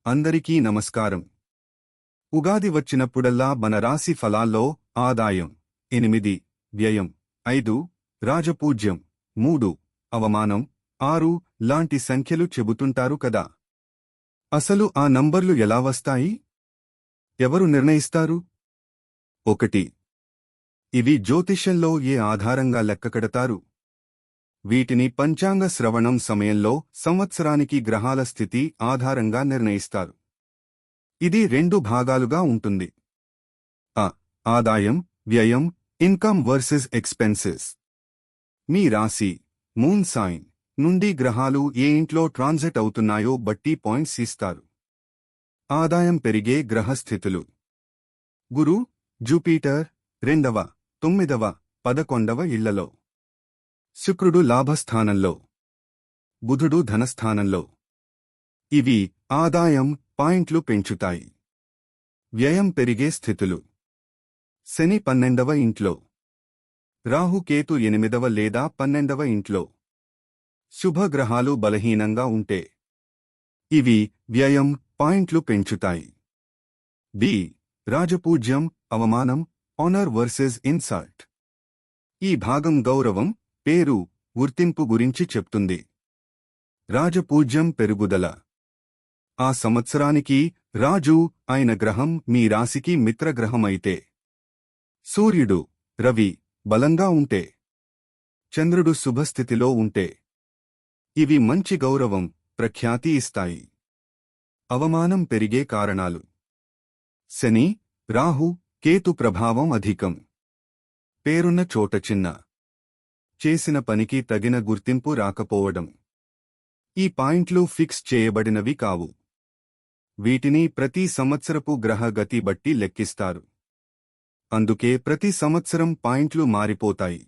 అందరికీ నమస్కారం. ఉగాది వచ్చినప్పుడల్లా మన రాశి ఫలాల్లో ఆదాయం 8, వ్యయం 5, రాజపూజ్యం 3, అవమానం 6 లాంటి సంఖ్యలు చెబుతుంటారు కదా. అసలు ఆ నంబర్లు ఎలా వస్తాయి? ఎవరు నిర్ణయిస్తారు? 1. ఇవి జ్యోతిష్యంలో ఏ ఆధారంగా లెక్కకడతారు? వీటిని పంచాంగ శ్రవణం సమయంలో సంవత్సరానికి గ్రహాల స్థితి ఆధారంగా నిర్ణయిస్తారు. ఇది 2 భాగాలుగా ఉంటుంది. ఆదాయం, వ్యయం, ఇన్కమ్ వర్సెస్ ఎక్స్పెన్సెస్. మీ రాశి, మూన్ సైన్ నుండి గ్రహాలు ఏ ఇంట్లో ట్రాన్సిట్ అవుతున్నాయో బట్టి పాయింట్స్ ఇస్తారు. ఆదాయం పెరిగే గ్రహస్థితులు: గురు, జూపిటర్ 2వ, 9వ, 11వ ఇళ్లలో. శుక్రుడు లాభస్థానంలో, బుధుడు ధనస్థానంలో. ఇవి ఆదాయం పాయింట్లు పెంచుతాయి. వ్యయం పెరిగే స్థితులు: శని 12వ ఇంట్లో, రాహుకేతు 8వ లేదా 12వ ఇంట్లో. శుభగ్రహాలు బలహీనంగా ఉంటే ఇవి వ్యయం పాయింట్లు పెంచుతాయి. రాజపూజ్యం, అవమానం, ఆనర్ వర్సెస్ ఇన్సల్ట్. ఈ భాగం గౌరవం, పేరు, గుర్తింపు గురించి చెప్తుంది. రాజపూజ్యం పెరుగుదల. ఆ సంవత్సరానికి రాజు అయిన గ్రహం మీ రాశికి మిత్రగ్రహమైతే, సూర్యుడు, రవి బలంగా ఉంటే, చంద్రుడు శుభస్థితిలో ఉంటే ఇవి మంచి గౌరవం, ప్రఖ్యాతి ఇస్తాయి. అవమానం పెరిగే కారణాలు: శని, రాహు, కేతు ప్రభావం అధికం. పేరున్న చోట చిన్న చేసిన పనికి తగిన గుర్తింపు రాకపోవడం. ఈ పాయింట్లు ఫిక్స్ చేయబడినవి కావు. వీటిని ప్రతి సంవత్సరపు గ్రహ గతి బట్టి లెక్కిస్తారు. అందుకే ప్రతి సంవత్సరం పాయింట్లు మారిపోతాయి.